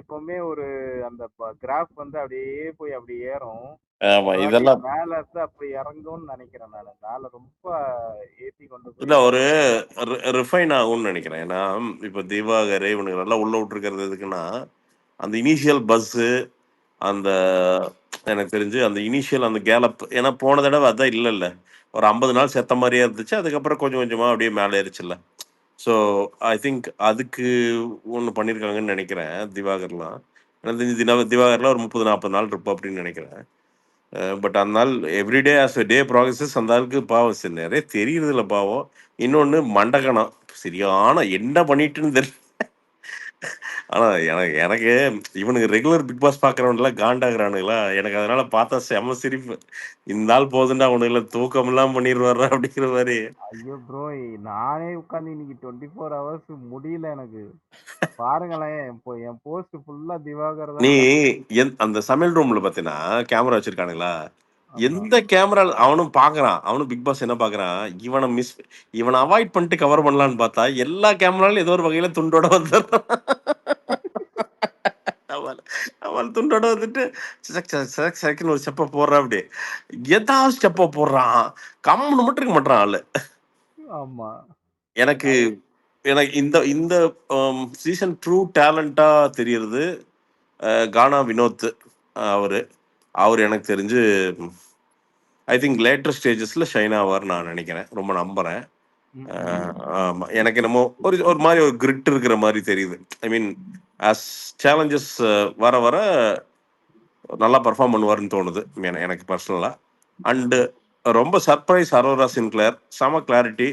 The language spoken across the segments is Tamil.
எப்பவுமே ஒரு அந்த கிராஃப் வந்து அப்படியே போய் அப்படி ஏறும். ஆமா ஒரு வாட்டி இதெல்லாம் மேல இருந்து அப்படி இறங்கும்னு நினைக்கிறேன் நானு. மேல ரொம்ப ஏத்தி கொண்டு இல்ல போய் ஒரு ரிஃபைன் ஆகும்னு நினைக்கிறேன். ஏன்னா இப்ப திவாகர் இவனுங்க எல்லாம் உள்ள விட்டுருக்கிறது எதுக்குன்னா அந்த இனிஷியல் பஸ்ஸு அந்த எனக்கு தெரிஞ்சு அந்த இனிஷியல் அந்த கேலப் ஏன்னா போன தடவை அதான் இல்லைல்ல ஒரு 50 நாள் செத்த மாதிரியே இருந்துச்சு. அதுக்கப்புறம் கொஞ்சம் கொஞ்சமா அப்படியே மேலே ஏறிச்சுல்ல. ஸோ ஐ திங்க் அதுக்கு ஒன்று பண்ணியிருக்காங்கன்னு நினைக்கிறேன் திவாகர்லாம். எனக்கு தெரிஞ்சு திவாகர்லாம் ஒரு 30-40 நாள் இருப்போம் அப்படின்னு நினைக்கிறேன். பட் அந்த நாள் எவ்ரிடே ஆஸ் டே ப்ராக்ரஸஸ் அந்த ஆளுக்கு பாவம் சரி நிறைய தெரியுறது இல்லை பாவம். இன்னொன்று மண்டகணம் சரியான என்ன பண்ணிட்டுன்னு தெரியல. ஆனால் எனக்கு எனக்கு இவனுக்கு ரெகுலர் பிக் பாஸ் பார்க்குறவன்லாம் காண்டாகிறானுங்களா எனக்கு அதனால பார்த்தா செம சிரிப்பு. இந்த ஆள் போதுண்டா அவனுங்களை தூக்கமெல்லாம் பண்ணிடுவாரா அப்படிங்கிற மாதிரி. ஐயோ ப்ரோ, நானே உட்காந்து இன்னைக்கு 24 ஹவர்ஸ் முடியல எனக்கு. பாருங்களேன், இப்போ என் போஸ்ட் ஃபுல்லா திவாகர் நீ தான். அந்த சமையல் ரூம்ல பார்த்தீங்கன்னா கேமரா வச்சிருக்கானுங்களா? ஆமா. எந்த கேமரா அவனும் பார்க்கறான். அவனும் பிக் பாஸ் என்ன பார்க்கறான், இவனை அவாய்ட் பண்ணிட்டு கவர் பண்ணலான்னு பார்த்தா, எல்லா கேமராலும் ஏதோ ஒரு வகையில துண்டோட வந்துடுறான். அவன் அவன் துண்டோட வந்துட்டு சக் சக் சக் சக்குன்னு ஒரு ஸ்டெப்ப போடுறான் அப்படி. ஏதாவது ஸ்டெப்ப போடுறான். கம்முன்னு மட்டும் இருக்க மாட்றான் ஆளு. ஆமா. எனக்கு எனக்கு இந்த இந்த சீசன் ட்ரூ டேலண்டா தெரியறது கானா வினோத். அவரு அவரு எனக்கு தெரிஞ்சு ஐ திங்க் லேட்டர் ஸ்டேஜஸ்ல ஷைன் ஆவார் நான் நினைக்கிறேன். ரொம்ப நம்புறேன். ஆமா எனக்கு என்னமோ ஒரு ஒரு மாதிரி ஒரு கிரிட் இருக்கிற மாதிரி தெரியுது. ஐ மீன் அஸ் சேலஞ்சஸ் வர வர நல்லா பர்ஃபார்ம் பண்ணுவாருன்னு தோணுது எனக்கு பர்சனலா. அண்டு ரொம்ப சர்ப்ரைஸ் அரோரா சின்க்ளேர் செம கிளாரிட்டி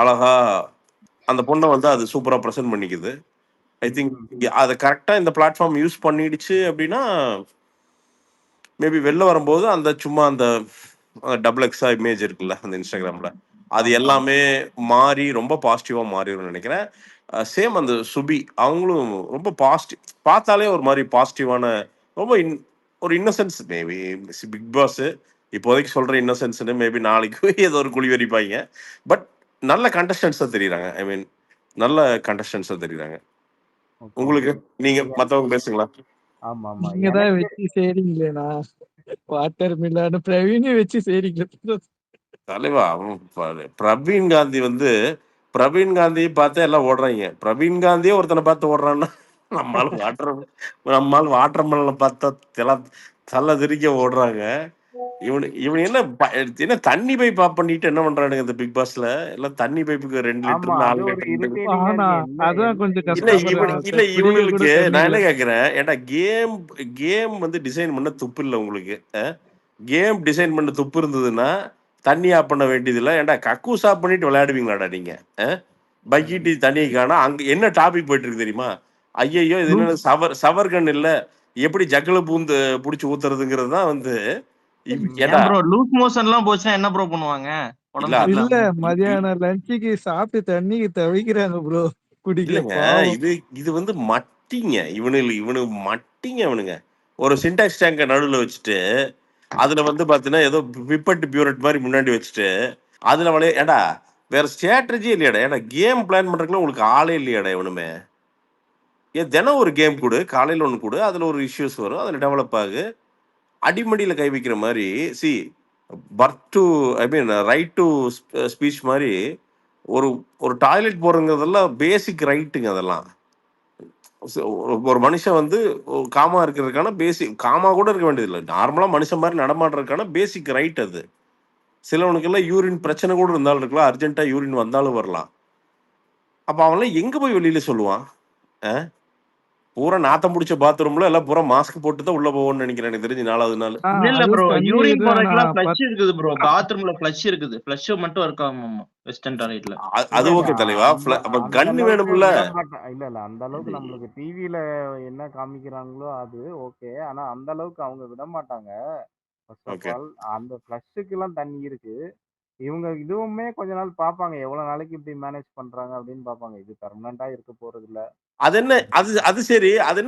அழகா அந்த பொண்ணை வந்து அது சூப்பரா ப்ரெசென்ட் பண்ணிக்குது. ஐ திங்க் அதை கரெக்டா இந்த பிளாட்ஃபார்ம் யூஸ் பண்ணிடுச்சு அப்படின்னா மேபி வெளில வரும்போது அந்த சும்மா அந்த டபுள் எக்ஸா இமேஜ் இருக்குல்ல அந்த இன்ஸ்டாகிராம்ல அது எல்லாமே மாறி ரொம்ப பாசிட்டிவா மாறிடும்னு நினைக்கிறேன். சேம் அந்த சுபி அவங்களும் ரொம்ப பாசிட்டிவ் பார்த்தாலே ஒரு மாதிரி பாசிட்டிவான ரொம்ப ஒரு இன்னசென்ஸ். மேபி பிக் பாஸ் இப்போதைக்கு சொல்ற இன்னசென்ஸ்னு மேபி நாளைக்கு ஏதோ ஒரு குழி வரிப்பாங்க. பட் நல்ல கண்டஸ்டன்ஸா தெரியுறாங்க. ஐ மீன் நல்ல கண்டஸ்டன்ஸா தெரியுறாங்க. உங்களுக்கு நீங்க மத்தவங்க பேசுங்களா? ஆமா ஆமா. நீங்க தான் வச்சு செய்றீங்களேண்ணா. வாட்டர் மில்லான்னு பிரவீனையும் வச்சு செய்றீங்களே. தலைவா அவன் பிரவீன் காந்தி வந்து பிரவீன் காந்தியை பார்த்தே எல்லாம் ஓடுறாங்க. பிரவீன் காந்தியே ஒருத்தனை பார்த்து ஓடுறான்னா நம்மால் வாட்டர் மலனை பார்த்தா தலை திரிக்க ஓடுறாங்க. இவன் என்ன தண்ணி பைப் ஆஃப் பண்ணிட்டு என்ன பண்றானுங்க இந்த பிக் பாஸ்ல எல்லாம் தண்ணி பைப்புக்கு 2 லிட்டர் 4 லிட்டர். ஆனா அதான் கொஞ்சம் இல்ல கஷ்டப்படுறாங்க. இவனுங்களுக்கு நான் என்ன கேக்குறேன், ஏன்டா கேம் வந்து டிசைன் பண்ண துப்பு இல்ல உங்களுக்கு? கேம் டிசைன் பண்ண துப்பு இருந்ததுன்னா தண்ணி ஆஃப் பண்ண வேண்டியது இல்லை. ஏன்டா கக்கூஸ் ஆஃப் பண்ணிட்டு விளையாடுவீங்களாடா நீங்க? பக்கெட்டு தண்ணி காணா அங்க என்ன டாபிக் போயிட்டு இருக்கு தெரியுமா? ஐயையோ இது என்ன சவர்கன் இல்ல எப்படி ஜக்கல பூந்து புடிச்சு ஊத்துறதுங்கிறது தான் வந்து ப்ரோ லூஸ் மோஷன்லாம் போச்சுன்னா என்ன ப்ரோ பண்ணுவாங்க? இல்ல மதியானம் லஞ்சுக்கு சாப்பிட்டு தண்ணிக்கு தவிக்கிறாங்க ப்ரோ. இல்லைங்க இது வந்து மட்டிங்க இவனுக்கு மட்டிங்க. இவனுங்க ஒரு சின்டாக்ஸ் டேங்க நடுவில் வச்சுட்டு அதுல வந்து பாத்தீங்கன்னா ஏதோ பிப்பட் பியூரட் மாதிரி முன்னாடி வச்சுட்டு அதுல ஏடா வேற ஸ்ட்ராட்டஜி இல்லையாடா? ஏன்னா கேம் பிளான் பண்றதுக்குள்ள உங்களுக்கு ஆளே இல்லையாடா? இவனுமே ஏன் தினம் ஒரு கேம் கொடு, காலையில் ஒன்று கொடு, அதில் ஒரு இஷ்யூஸ் வரும், அதில் டெவலப் ஆகு. அடிமடியில் கை வைக்கிற மாதிரி birth to I mean right to speech மாதிரி ஒரு ஒரு டாய்லெட் போகிறதுங்கிறதெல்லாம் பேசிக் ரைட்டுங்க. அதெல்லாம் ஒரு மனுஷன் வந்து காமா இருக்கிறதுக்கான பேசிக் காமா கூட இருக்க வேண்டியதில்லை. நார்மலாக மனுஷன் மாதிரி நடமாடுறதுக்கான பேசிக் ரைட் அது. சிலவனுக்கெல்லாம் யூரின் பிரச்சனை கூட இருந்தாலும் இருக்கலாம், அர்ஜென்ட்டாக யூரின் வந்தாலும் வரலாம். அப்போ அவன்லாம் எங்கே போய் வெளியில் சொல்லுவான்? பூரா நாத்தம் முடிச்ச பாத்ரூம்ல எல்லாம் பூரா மாஸ்க் போட்டு தான் உள்ள போவோம்னு நினைக்கிறேன். எனக்கு தெரிஞ்சு 4வது நாள். இல்ல ப்ரோ, யூரின் போறதுக்குலாம் ஃப்ளஷ் இருக்குது ப்ரோ. பாத்ரூம்ல ஃப்ளஷ் இருக்குது. ஃப்ளஷ் மட்டும் இருக்காமா வெஸ்டர்ன் டாய்லெட்ல. அது ஓகே தலைவா. அப்ப கன் வேணும்ல. இல்ல அந்த அளவுக்கு நம்மளுக்கு டிவில என்ன காமிக்கிறாங்களோ அது ஓகே. ஆனா அந்த அளவுக்கு அவங்க விட மாட்டாங்க. ஃபர்ஸ்ட் ஆஃப் ஆல் அந்த ஃப்ளஷ்க்கு எல்லாம் தண்ணி இருக்கு. இவங்க இதுவுமே கொஞ்ச நாள் பாப்பாங்க, எவ்வளவு நாளைக்கு இப்படி மேனேஜ் பண்றாங்க அப்படின்னு பாப்பாங்க. இது பெர்மனண்டா இருக்க போறது இல்ல. அது என்ன அது சரி. அது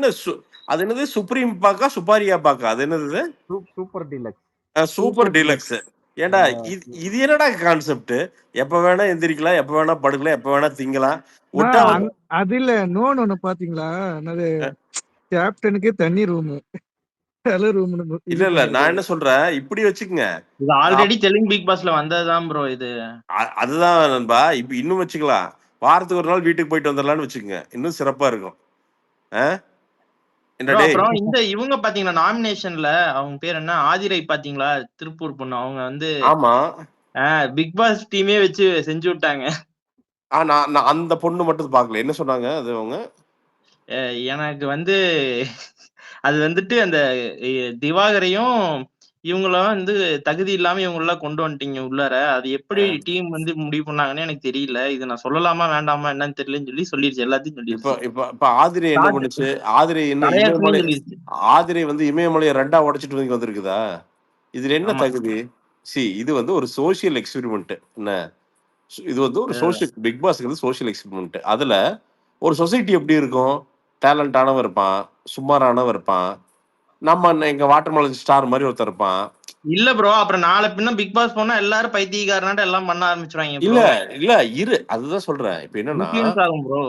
என்னது சுப்ரீம் பாக்கா சுப்பாரியா பாக்கா? அது என்னது? Super deluxe. Super deluxe. ஏண்டா இது என்னடா கான்செப்ட்? எப்ப வேணா எந்திரிக்கலாம், எப்ப வேணா படுக்கலாம், எப்ப வேணா திங்கலாம். அது இல்ல இன்னொன்னு பாத்தீங்களா? என்னது கேப்டனுக்கே தனி ரூமு தலை ரூம்னு இல்ல இது இல்ல நான் பண்ணிருக்காரு. என்ன சொல்றேன், இப்படி வச்சுக்கங்க. இது ஆல்ரெடி தெலுங்கு பிக் பாஸ்ல வந்ததுதான் ப்ரோ இது. அதுதான் நண்பா. இப்ப இன்னும் வச்சுக்கலாம். வாரத்துக்கு ஒரு நாள் வீட்டுக்கு போயிட்டு வந்துடலாம்னு வச்சுக்கங்க. இன்னும் சிறப்பா இருக்கும். என்ன ப்ரோ டேய்? அப்புறம் இந்த இவங்க பாத்தீங்களா நாமினேஷன்ல அவங்க பேர் என்ன ஆதிரை பாத்தீங்களா, திருப்பூர் பொண்ணு. அவங்க வந்து ஆமா. பிக் பாஸ் டீமே வச்சு செஞ்சு விட்டாங்க. நான் அந்த பொண்ணு மட்டும் பார்க்கல. என்ன சொன்னாங்க அது அவங்க? எனக்கு வந்து அது வந்துட்டு அந்த திவாகரையும் இவங்களும் வந்து தகுதி இல்லாம இவங்களெல்லாம் கொண்டு வந்துட்டீங்க உள்ளார. அது எப்படி டீம் வந்து முடிவு பண்ணாங்கன்னு எனக்கு தெரியல. இது நான் சொல்லலாமா வேண்டாமா என்னன்னு தெரியலன்னு சொல்லிருச்சு. எல்லாத்தையும் இப்ப சொல்லிருச்சு. இப்ப இப்ப ஆதிரை என்ன பண்ணுச்சு? ஆதிரை என்ன தலையாட்டுமே இமயமலை? சொல்லிருச்சு. ஆதிரை வந்து இமயமலையை 2ஆ உடைச்சிட்டு வந்து வந்திருக்குதா? இதுல என்ன ஆமா. தகுதி? இது வந்து ஒரு சோசியல் எக்ஸ்பெரிமெண்ட். என்ன இது வந்து ஒரு சோசியல் பிக் பாஸ்ங்கிறது சோசியல் எக்ஸ்பெரிமெண்ட். அதுல ஒரு சொசைட்டி எப்படி இருக்கும்? டேலண்டானவன் இருப்பான், சுமாரானவன் இருப்பான், நம்ம எங்க வாட்டர்மெலன் ஸ்டார் மாதிரி ஒருத்தர் இருப்பான். இல்ல ப்ரோ, அப்புறம் நாளை பின்ன பிக் பாஸ் போனா எல்லாரும் பைத்தியக்காரனாட்ட எல்லாம் பண்ண ஆரம்பிச்சுருவாங்க இல்ல ப்ரோ. இல்ல இரு, அதுதான் சொல்றேன். இப்ப என்னன்னா இன்ஃப்ளூயன்ஸ் ஆகும் ப்ரோ.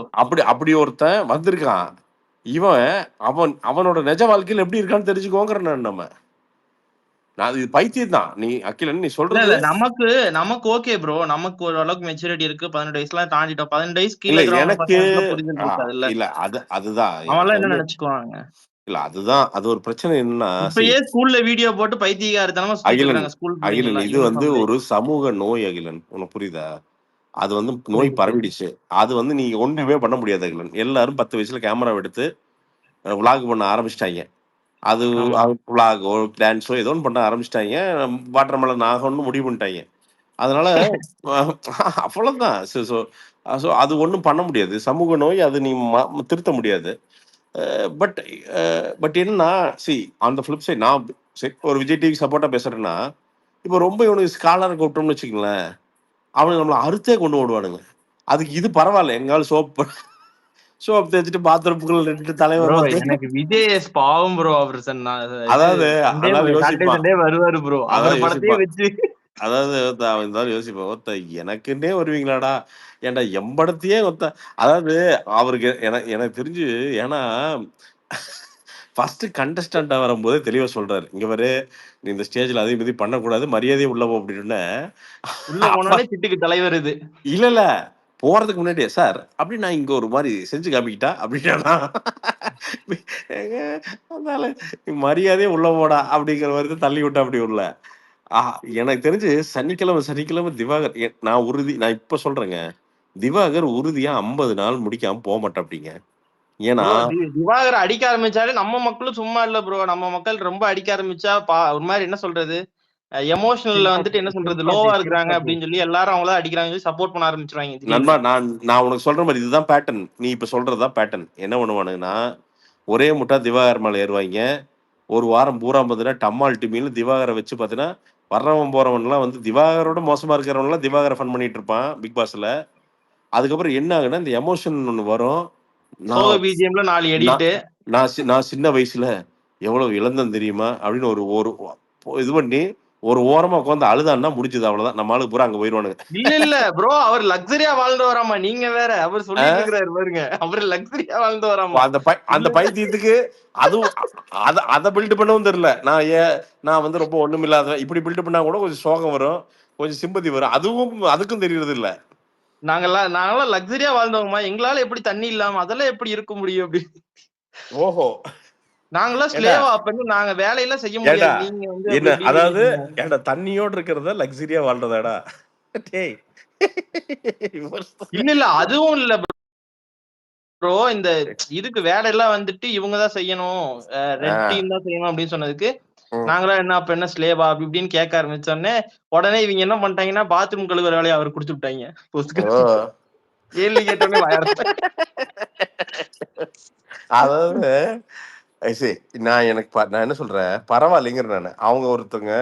அப்படி ஒருத்தன் வந்திருக்கான். அவனோட நிஜ வாழ்க்கையில எப்படி இருக்கான்னு தெரிஞ்சுக்கோங்கிற நம்ம. நான் இது பைத்தியம் தான். நீ அகிலன் நீ இல்ல சொல்றது இல்ல நமக்கு ஓகே ப்ரோ. நமக்கு ஒரு அளவுக்கு மெச்சூரிட்டி இருக்கு. 18 வயசுலாம் தாண்டிட்டோம். 18 வயசு கீழ இல்ல இருக்கிறவங்க எனக்கு. பசங்களுக்குலாம் புரிதல் இருக்காதுல்ல. இல்ல அதுதான் அவன் எனக்கு எல்லாம் என்ன வந்து. நினைச்சுக்குவாங்க? இல்ல அதுதான் அது ஒரு பிரச்சனை என்னன்னா இப்பயே ஸ்கூல்ல வீடியோ போட்டு பைத்தியக்காரத்தனமா சுத்திட்டு அகிலன் இருக்காங்க ஸ்கூல் அகிலன் பிள்ளைங்க இது வந்து யூனிஃபார்ம்ல. ஒரு சமூக நோய் அகிலன். உனக்கு புரியுதா? அது வந்து நோய் புரியுது புரியுது. பரவிடுச்சு. அது வந்து நீங்க ஒன்றுமே பண்ண முடியாது அகிலன். எல்லாரும் 10 வயசுல கேமரா எடுத்து விளாக் பண்ண ஆரம்பிச்சிட்டாங்க. அது ஆமா. விளாகோ டான்ஸோ ஏதோ ஒன்று பண்ண ஆரம்பிச்சிட்டாங்க. வாட்டர்மெலன் ஆகணும்னு முடிவு பண்ணிட்டாங்க. அதனால அவ்வளவுதான். ஸோ அது ஒன்றும் பண்ண முடியாது. சமூக நோய். அது நீ திருத்த முடியாது. பட் பட் என்னன்னா அந்த ஃபிளிப் சைட் நான் ஒரு விஜய் டிவிக்கு சப்போர்ட்டா பேசுறேன்னா, இப்போ ரொம்ப இவனுக்கு ஸ்காலரை கூப்பிட்டோம்னு வச்சுக்கங்களேன், அவனுக்கு நம்மளை அறுத்தே கொண்டு ஓடுவானுங்க. அதுக்கு இது பரவாயில்ல. எங்காலும் சோப் தேய்ச்சிட்டு பாத்ரூம்குள்ள ரெண்டு தலைவர் ப்ரோ வந்து. எனக்கு விஜய் பாவம் ப்ரோ. அவர் இது அதாவது சண்டே அதனால சாட்டர்டே யோசிப்பான். சண்டே வருவாரு ப்ரோ. அவர் அதான் படத்தையே யோசிப்பான். வச்சு அதாவது அவன் இருந்தாலும் யோசிப்பான். எனக்குன்னே வருவீங்களாடா? ஏன்டா எம்படத்தையே அதாவது அவருக்கு எனக்கு தெரிஞ்சு. ஏன்னா ஃபர்ஸ்ட் கண்டஸ்டண்டா வரும்போதே தெளிவா சொல்றாரு. இங்க பாரு, நீ இந்த ஸ்டேஜ்ல அதே மாதிரி பண்ணக்கூடாது, மரியாதையே உள்ள போ அப்படின்னு. உள்ள அப்ப போனோடனே சிட்டுக்கு தலைவர் இது. இல்ல போறதுக்கு முன்னாடியே சார் அப்படி நான் இங்க ஒரு மாதிரி செஞ்சு காமிக்கிட்டா அப்படின்னா, அதனால நீ மரியாதையே உள்ள போடா அப்படிங்கிற மாதிரி தான் தள்ளி விட்டா அப்படி உள்ள. எனக்கு தெரிஞ்சு சனிக்கிழமை நான் இப்ப சொல்றேங்க. திவாகர் உறுதியா 50 நாள் முடிக்காம போக மாட்டாப்டிங்க. ஏன்னா ப்ரோ திவாகர் அடிக்க ஆரம்பிச்சாலே நம்ம மக்களும் சும்மா இல்ல ப்ரோ. நம்ம மக்கள் ரொம்ப அடிக்க ஆரம்பிச்சா ஒரு மாதிரி என்ன சொல்றது, எமோஷனல்ல வந்துட்டு என்ன சொல்றது, லோவா இருக்கிறாங்க அப்படின்னு சொல்லி எல்லாரும் அவங்கள அடிக்கிறாங்க சப்போர்ட் பண்ண ஆரம்பிச்சிருவாங்க நண்பா, திடீர்னு. நான் உனக்கு சொல்ற மாதிரி இதுதான் பேட்டர்ன். நீ இப்ப சொல்றதுதான் பேட்டர்ன். என்ன பண்ணுவானுங்கன்னா, ஒரே முட்டா திவாகர் மேல ஏறுவாங்க. ஒரு வாரம் பூரா பார்த்தீங்கன்னா டம்மால் டிமின்னு திவாகரை வச்சு பார்த்தீங்கன்னா, வர்றவன் போறவன்லாம் வந்து திவாகரோட மோசமா இருக்கிறவன்லாம் திவாகரை ஃபன் பண்ணிட்டு இருப்பான் பிக் பாஸ்ல. அதுக்கப்புறம் என்ன ஆகுன்னா, இந்த எமோஷன் ஒண்ணு வரும். சோக நான் பிஜிஎம்ல 4 நான் எடிட்டு. நான் சின்ன வயசுல எவ்வளவு இழந்தேன் தெரியுமா? அப்படின்னு ஒரு ஒரு இது பண்ணி ஒரு ஓரமா உட்காந்து அழுதான்னா முடிஞ்சது அவ்வளவுதான். நம்ம ஆளுக்கு பூரா அங்க போயிருவானுங்க. இல்ல இல்ல ப்ரோ, அவர் லக்ஸரியா வாழ்ந்து வராமா. நீங்க வேற. அவர் சொல்லிட்டு இருக்கிறாரு பாருங்க, அவர் லக்ஸரியா வாழ்ந்து வராமா. அந்த பைத்தியத்துக்கு அதுவும் அதை பில்ட் பண்ணவும் தெரியல. நான் வந்து ரொம்ப ஒண்ணுமில்லாத இப்படி பில்ட் பண்ணா கூட கொஞ்சம் சோகம் வரும், கொஞ்சம் சிம்பதி வரும். அதுக்கும் தெரியறது இல்ல. நாங்கெல்லாம் லக்ஸரியா வாழ்ந்தவங்கம்மா. எங்களால எப்படி தண்ணி இல்லாம அதெல்லாம் எப்படி இருக்க முடியும் அப்படி. ஓஹோ. நாங்கெல்லாம் ஏண்டா ஸ்லேவா அப்ப நாங்க வேலையெல்லாம் செய்ய ஏண்டா முடியாது. நீங்க வந்து என்ன அப்படி இப்படின்னு அதாவது பேசிட்டு இருந்தாங்க. ஏண்டா தண்ணியோட இருக்கிறத லக்ஸரியா வாழ்றதாடா? டேய். இல்ல இல்ல அதுவும் இல்ல ப்ரோ. இந்த இதுக்கு வேலையெல்லாம் வந்துட்டு இவங்கதான் செய்யணும், ரெட் டீம் தான் செய்யணும் அப்படின்னு சொன்னதுக்கு நாங்களாம் என்ன அப்ப என்ன ஸ்லேவா அப்படி இப்படின்னு கேட்க ஆரம்பிச்சோடனே உடனே இவங்க என்ன பண்ணிட்டாங்கன்னா பாத்ரூம் கழுவுற வேலையை அவர் கொடுத்து விட்டாங்க. கேள்வி கேட்டோடனே அதாவது நான் என்ன சொல்றேன், பரவாயில்லைங்கிற நானு. அவங்க ஒருத்தவங்க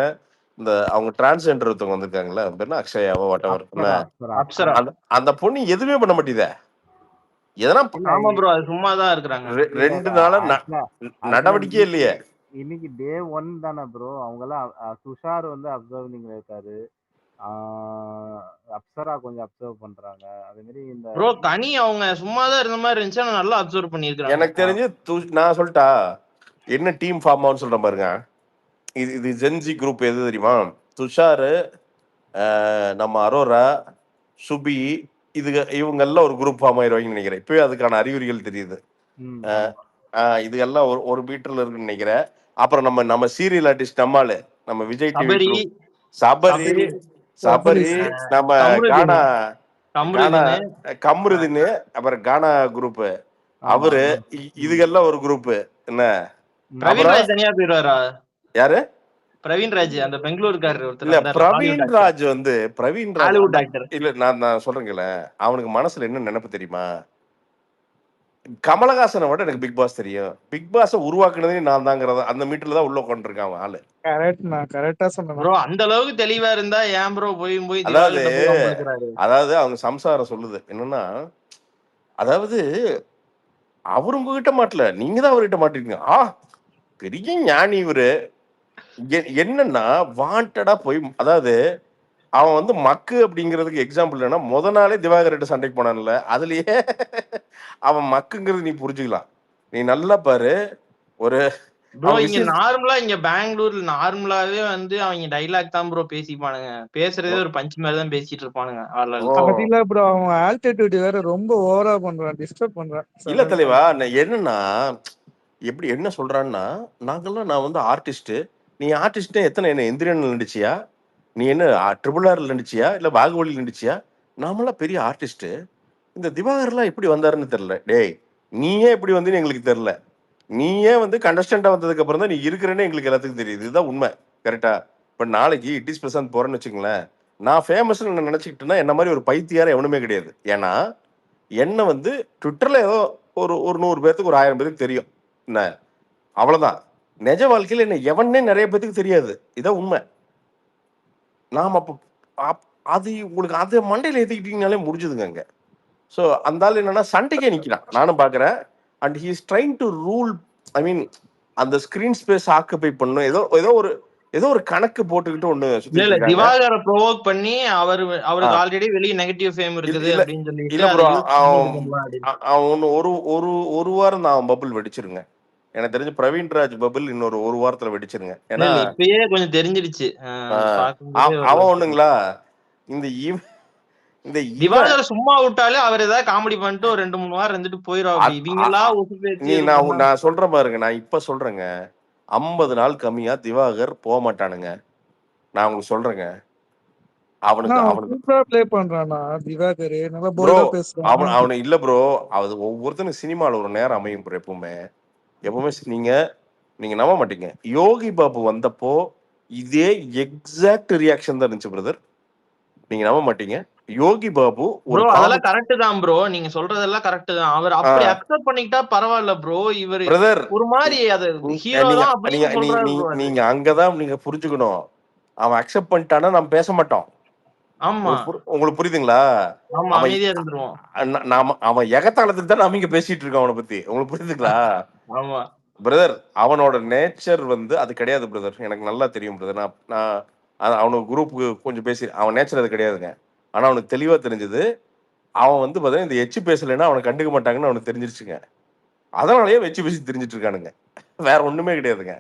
அவங்க டிரான்ஸ்ஜெண்டர் ஒருத்தவங்க வந்திருக்காங்களா, பேர் அக்ஷயாவோ வாட் எவர். அப்சரா. அந்த பொண்ணு எதுவுமே பண்ண மாட்டேங்குதே. எதனா ஆமா ப்ரோ, அது சும்மாதான் இருக்கிறாங்க. 2 நாளா நடவடிக்கையே இல்லையே. இன்னைக்கு டே 1 தானே ப்ரோ. அவங்கெல்லாம் துஷார் வந்து அப்சர்விங்ல இருக்காரு. அப்சரா கொஞ்சம் அப்சர்வ் பண்றாங்க. அதே மாதிரி இந்த ப்ரோ கனி அவங்க சும்மாதான் இருந்த மாதிரி இருந்துச்சு, ஆனா நல்லா அப்சர்வ் பண்ணிருக்காங்க. எனக்கு தெரிஞ்சு நான் சொல்லிட்டா என்ன டீம் ஃபார்ம் ஆகும்னு சொல்றேன் பாருங்க. இது ஜென்சி குரூப் எது தெரியுமா? துஷாரு, நம்ம அரோரா, சுபி, இவங்கெல்லாம் ஒரு குரூப் ஃபார்ம் ஆயிடுவாங்கன்னு நினைக்கிறேன். இப்பவே அதுக்கான அறிகுறிகள் தெரியுது. இது எல்லாம் ஒரு மீட்டர்ல இருக்குன்னு நினைக்கிறேன். அப்புறம் நம்ம சீரியல் ஆர்டிஸ்ட் நம்மால நம்ம விஜய் டிவி குரூப் சபரி, நம்ம கானா கம்ருதின்னு, அப்புறம் கானா குரூப் அவரு, இதுகெல்லாம் ஒரு குரூப். என்ன பிரவீன்ராஜ் தனியா போயிடுவாரா? யாரு? பிரவீன்ராஜ் அந்த பெங்களூருக்காரர் ஒருத்தர். இல்ல பிரவீன்ராஜ் வந்து ஹாலிவுட் ஆக்டர். இல்ல நான் சொல்றேங்கல்ல, அவனுக்கு மனசுல என்ன நினைப்பு தெரியுமா? கமலஹாசனை விட எனக்கு பிக் பாஸ் தெரியும். பிக் பாஸ உருவாக்குனதே நான் தாங்கிறத அந்த மீட்டர்ல தான் உள்ள உட்காந்துருக்கான் ஆளு. கரெக்டா சொன்னேன் ப்ரோ. அந்த அளவுக்கு தெளிவா இருந்தா ஏன் ப்ரோ போய் அதாவது அவங்க சம்சாரம் சொல்லுது என்னன்னா, அதாவது அவரு உங்ககிட்ட மாட்டல, நீங்க தான் அவர்கிட்ட மாட்டிருக்கீங்க. பெரிய ஞானி இவரு. என்னன்னா வாண்டடா போய், அதாவது அவன் வந்து மக்கு அப்படிங்கிறதுக்கு எக்ஸாம்பிள் என்னன்னா, முத நாளே திவாகர்கிட்ட சண்டைக்கு போனான்ல, அதுலயே அவன் மக்குங்கிறது நீ புரிஞ்சுக்கலாம். நீ நல்லா பாரு. ஒரு ப்ரோ இங்க நார்மலா, இங்க பெங்களூர்ல நார்மலாவே வந்து அவங்க டைலாக் தான் ப்ரோ பேசிப்பானுங்க. பேசுறதே ஒரு பஞ்ச் மாதிரி தான் பேசிட்டு இருப்பானுங்க. அதுல ப்ரோ அவன் ஆல்டிட்யூட் வேற ரொம்ப ஓவரா பண்றான், டிஸ்டர்ப் பண்றான். இல்ல தலைவா, என்னன்னா எப்படி என்ன சொல்றான்னா, நான் வந்து ஆர்டிஸ்ட், நீ ஆர்டிஸ்ட் எத்தனை என்ன எந்திரன்ல நடிச்சியா, நீ என்ன RRR நடிச்சியா, இல்ல பாகுபலியில் நடிச்சியா? நாமெல்லாம் பெரிய ஆர்டிஸ்ட். இந்த திவாகர்லாம் எப்படி வந்தாருன்னு தெரியல. டேய் நீயே எப்படி வந்து எங்களுக்கு தெரியல. நீயே வந்து கண்டஸ்டண்டா வந்ததுக்கு அப்புறம் தான் நீ இருக்கிறேன்னு எங்களுக்கு எல்லாத்துக்கும் தெரியுது. இதுதான் உண்மை. கரெக்டா? இப்ப நாளைக்கு இட்டிஸ் பிரசாந்த் போறேன்னு வச்சுங்களேன், நான் ஃபேமஸ் நினைச்சுக்கிட்டேன்னா என்ன மாதிரி ஒரு பைத்தியாரம் எவனுமே கிடையாது. ஏன்னா என்ன வந்து ட்விட்டர்ல ஏதோ ஒரு 100 பேருக்கு ஒரு 1000 பேருக்கு தெரியும். என்ன அவ்வளவுதான். நிஜ வாழ்க்கையில என்ன எவனே நிறைய பேருக்கு தெரியாது. இதான் உண்மை. நாம அது உங்களுக்கு அதை மண்டையில ஏத்திக்கிட்டீங்கனாலே முடிஞ்சதுங்க அங்க. ஸோ அந்த ஆள் என்னன்னா சண்டைக்கே நிக்கிறான், நானும் பாக்குறேன். And he is trying to rule, I mean அந்த ஸ்கிரீன் ஸ்பேஸ் ஆக்குபை பண்ணும் ஏதோ ஒரு கணக்கு போட்டுக்கிட்டு ஒண்ணு சுத்திட்டு இருக்காங்க. திவாகரை ப்ரோவோக் பண்ணி அவருக்கு ஆல்ரெடி வெளிய நெகட்டிவ் ஃபேம் இருக்குது அப்படினு சொல்லிட்டு இல்ல ப்ரோ, அவன் ஒரு வாரம் நான் பபிள் வெடிச்சிருங்க. எனக்கு தெரிஞ்சு பிரவீன்ராஜ் பபிள் இன்னொரு ஒரு வாரத்துல வெடிச்சிருங்க. ஏன்னா இப்பயே கொஞ்சம் தெரிஞ்சிருச்சு. அவன் ஒண்ணுங்களா, இந்த திவாகர் சும்மா விட்டாலே அவர் ஏதாவது காமெடி பண்ணிட்டு ஒரு 2-3 வாரம் இருந்துட்டு போயிடும். நான் சொல்றேன் பாருங்க, நான் இப்ப சொல்றேங்க, 50 நாள் கம்மியா திவாகர் போக மாட்டானுங்க. நான் உங்களுக்கு சொல்றேங்க. அவனு இல்ல ப்ரோ, அது ஒவ்வொருத்தனும் சினிமால ஒரு நேரம் அமையும் ப்ரோ. எப்பவுமே நீங்க நம்ப மாட்டீங்க, யோகி பாபு வந்தப்போ இதே எக்ஸாக்ட் ரியாக்ஷன் தான் இருந்துச்சு பிரதர். நீங்க நம்ப மாட்டீங்க. யோகி பாபு அதெல்லாம் கரெக்ட் தான் ப்ரோ, நீங்க சொல்றதெல்லாம் கரெக்ட் தான். அவர் அப்படி அக்செப்ட் பண்ணிக்கிட்டா பரவாயில்ல ப்ரோ. இவர் ஒரு மாதிரி அது ஹீரோ தான் அப்படினு சொல்றாரு ப்ரோ. நீங்க அங்கதான் நீங்க புரிஞ்சுக்கணும். அவன் அக்செப்ட் பண்ணிட்டானா நம்ம பேச மாட்டோம். ஆமா, உங்களுக்கு புரியுதுங்களா? ஆமா, அமைதியா இருந்துருவோம். அவன் எகத்தாளத்துக்கு தான் நம்ம இங்க பேசிட்டு இருக்கோம் அவனை பத்தி. உங்களுக்கு புரியுதுங்களா? ஆமா பிரதர், அவனோட நேச்சர் வந்து அது கிடையாது பிரதர். எனக்கு நல்லா தெரியும் பிரதர். நான் அவனுக்கு குரூப்புக்கு கொஞ்சம் பேசி, அவன் நேச்சர் அது கிடையாதுங்க. ஆனா அவனுக்கு தெளிவா தெரிஞ்சது, அவன் வந்து பார்த்தீங்கன்னா இந்த எச்சு பேசலைன்னா அவனை கண்டுக்க மாட்டாங்கன்னு அவனுக்கு தெரிஞ்சிருச்சுங்க. அதனாலயே வச்சு பேசி தெரிஞ்சிட்டு இருக்கானுங்க. வேற ஒண்ணுமே கிடையாதுங்க.